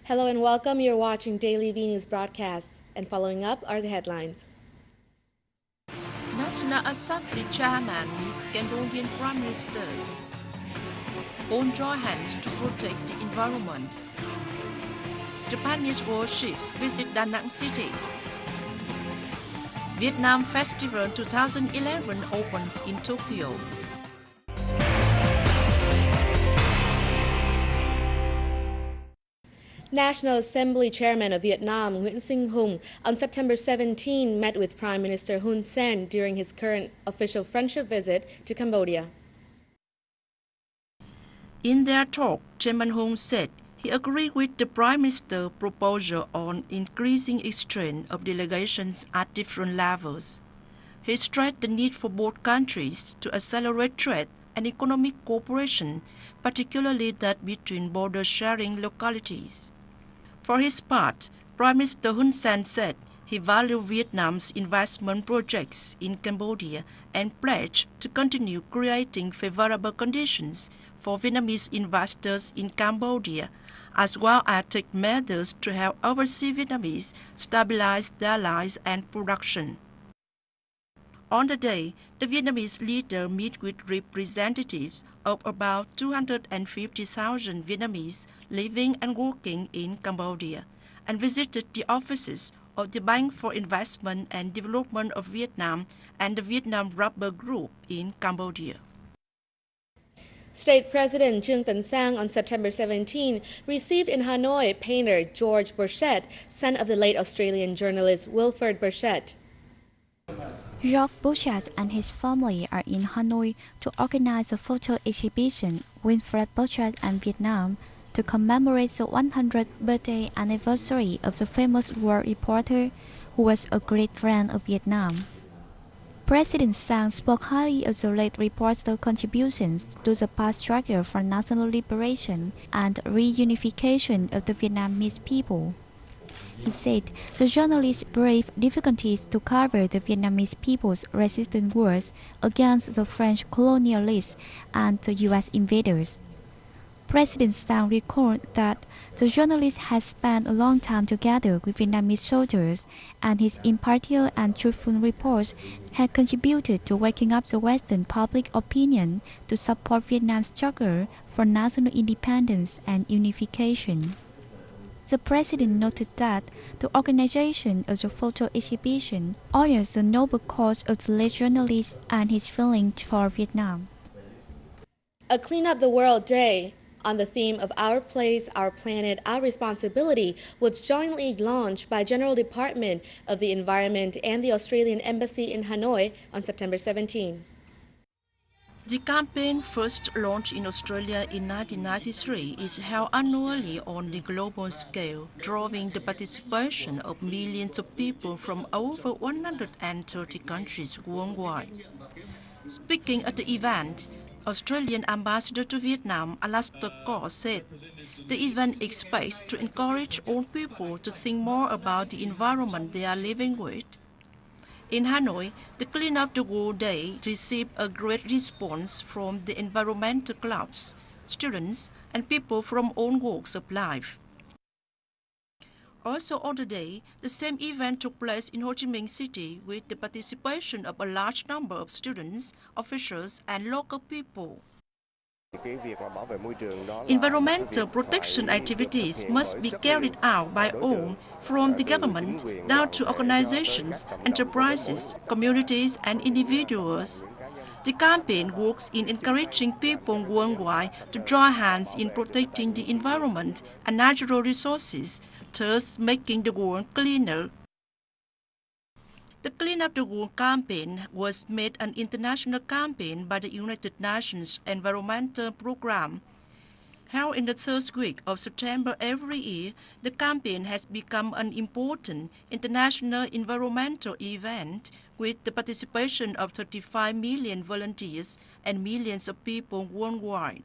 Hello and welcome. You're watching Daily V News broadcasts. And following up are the headlines. National Assembly Chairman meets Cambodian Prime Minister. Hold joint hands to protect the environment. Japanese warships visit Da Nang City. Vietnam Festival 2011 opens in Tokyo. National Assembly Chairman of Vietnam Nguyen Sinh Hung on September 17 met with Prime Minister Hun Sen during his current official friendship visit to Cambodia. In their talk, Chairman Hung said he agreed with the Prime Minister's proposal on increasing exchange of delegations at different levels. He stressed the need for both countries to accelerate trade and economic cooperation, particularly that between border-sharing localities. For his part, Prime Minister Hun Sen said he valued Vietnam's investment projects in Cambodia and pledged to continue creating favorable conditions for Vietnamese investors in Cambodia, as well as take measures to help overseas Vietnamese stabilize their lives and production. On the day, the Vietnamese leader met with representatives of about 250,000 Vietnamese living and working in Cambodia and visited the offices of the Bank for Investment and Development of Vietnam and the Vietnam Rubber Group in Cambodia. State President Trương Tấn Sang on September 17 received in Hanoi painter George Burchett, son of the late Australian journalist Wilfred Burchett. George Burchett and his family are in Hanoi to organize a photo exhibition Wilfred Burchett and Vietnam to commemorate the 100th birthday anniversary of the famous war reporter who was a great friend of Vietnam. President Sang spoke highly of the late reporter's contributions to the past struggle for national liberation and reunification of the Vietnamese people. He said the journalists braved difficulties to cover the Vietnamese people's resistance wars against the French colonialists and the U.S. invaders. President Sang recalled that the journalist had spent a long time together with Vietnamese soldiers, and his impartial and truthful reports had contributed to waking up the Western public opinion to support Vietnam's struggle for national independence and unification. The president noted that the organization of the photo exhibition honors the noble cause of the late journalist and his feelings for Vietnam. A Clean Up the World Day on the theme of Our Place, Our Planet, Our Responsibility was jointly launched by General Department of the Environment and the Australian Embassy in Hanoi on September 17. The campaign, first launched in Australia in 1993, is held annually on the global scale, drawing the participation of millions of people from over 130 countries worldwide. Speaking at the event, Australian Ambassador to Vietnam Alastair Caw said the event expects to encourage all people to think more about the environment they are living with. In Hanoi, the Clean Up the World Day received a great response from the environmental clubs, students, and people from all walks of life. Also on the day, the same event took place in Ho Chi Minh City with the participation of a large number of students, officials, and local people. Environmental protection activities must be carried out by all, from the government down to organizations, enterprises, communities, and individuals. The campaign works in encouraging people worldwide to join hands in protecting the environment and natural resources, thus making the world cleaner. The Clean Up the World campaign was made an international campaign by the United Nations Environmental Programme. Held in the third week of September every year, the campaign has become an important international environmental event with the participation of 35 million volunteers and millions of people worldwide.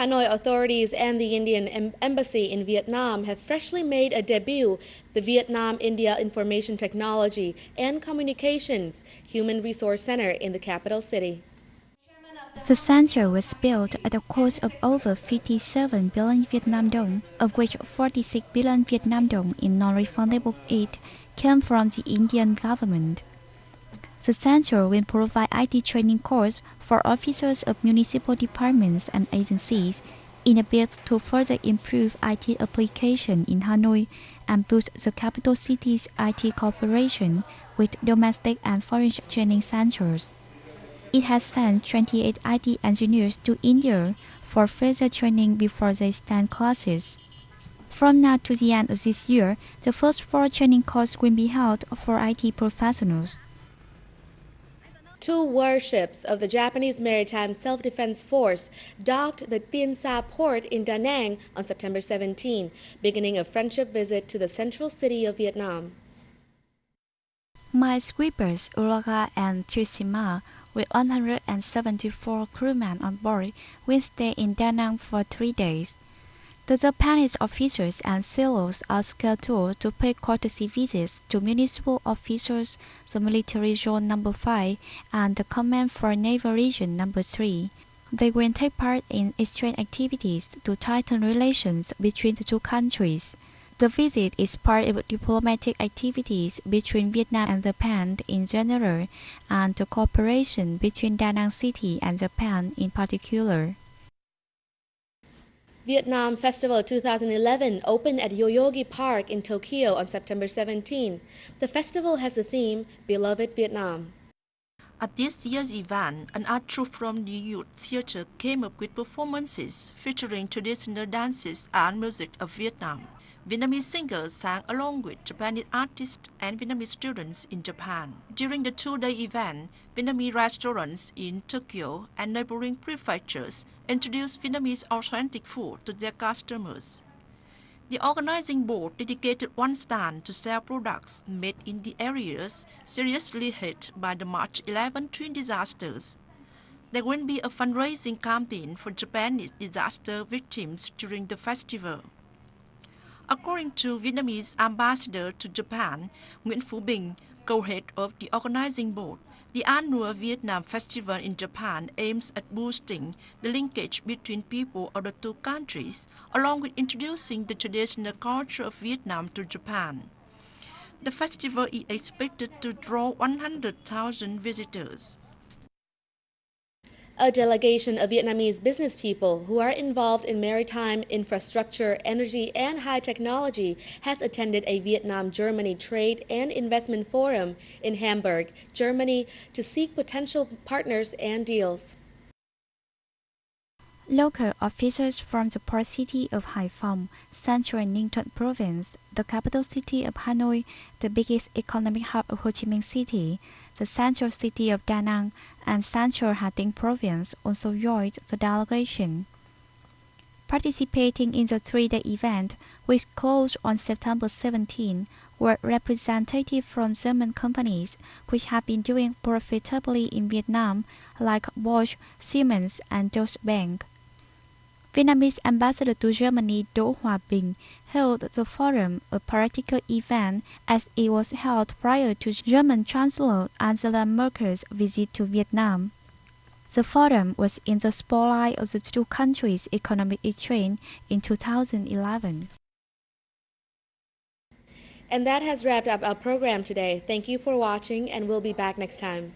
Hanoi authorities and the Indian Embassy in Vietnam have freshly made a debut, the Vietnam-India Information Technology and Communications Human Resource Center in the capital city. Chairman The center was built at a cost of over 57 billion Vietnam dong, of which 46 billion Vietnam dong in non-refundable aid came from the Indian government. The center will provide IT training courses for officers of municipal departments and agencies in a bid to further improve IT application in Hanoi and boost the capital city's IT cooperation with domestic and foreign training centers. It has sent 28 IT engineers to India for further training before they start classes. From now to the end of this year, the first 4 training courses will be held for IT professionals. 2 warships of the Japanese Maritime Self-Defense Force docked the Tiên Sa port in Da Nang on September 17, beginning a friendship visit to the central city of Vietnam. Minesweepers Uraga and Tsushima, with 174 crewmen on board, will stay in Da Nang for 3 days. The Japanese officers and sailors are scheduled to pay courtesy visits to municipal officers, the Military Zone No. 5, and the Command for Naval Region No. 3. They will take part in exchange activities to tighten relations between the two countries. The visit is part of diplomatic activities between Vietnam and Japan in general, and the cooperation between Da Nang City and Japan in particular. Vietnam Festival 2011 opened at Yoyogi Park in Tokyo on September 17. The festival has the theme Beloved Vietnam. At this year's event, an art troupe from the Youth Theatre came up with performances featuring traditional dances and music of Vietnam. Vietnamese singers sang along with Japanese artists and Vietnamese students in Japan. During the 2-day event, Vietnamese restaurants in Tokyo and neighboring prefectures introduced Vietnamese authentic food to their customers. The organizing board dedicated one stand to sell products made in the areas seriously hit by the March 11 twin disasters. There will be a fundraising campaign for Japanese disaster victims during the festival. According to Vietnamese ambassador to Japan, Nguyễn Phú Bình, co-head of the organizing board, the annual Vietnam Festival in Japan aims at boosting the linkage between people of the two countries, along with introducing the traditional culture of Vietnam to Japan. The festival is expected to draw 100,000 visitors. A delegation of Vietnamese business people who are involved in maritime infrastructure, energy, and high technology has attended a Vietnam-Germany Trade and Investment Forum in Hamburg, Germany, to seek potential partners and deals. Local officers from the port city of Hải Phòng, central Ninh Thuận province, the capital city of Hanoi, the biggest economic hub of Ho Chi Minh City, the central city of Da Nang, and central Hà Tĩnh province also joined the delegation. Participating in the 3-day event, which closed on September 17, were representatives from German companies which have been doing profitably in Vietnam, like Bosch, Siemens, and Deutsche Bank. Vietnamese ambassador to Germany Đỗ Hòa Bình held the forum, a practical event, as it was held prior to German Chancellor Angela Merkel's visit to Vietnam. The forum was in the spotlight of the two countries' economic exchange in 2011. And that has wrapped up our program today. Thank you for watching, and we'll be back next time.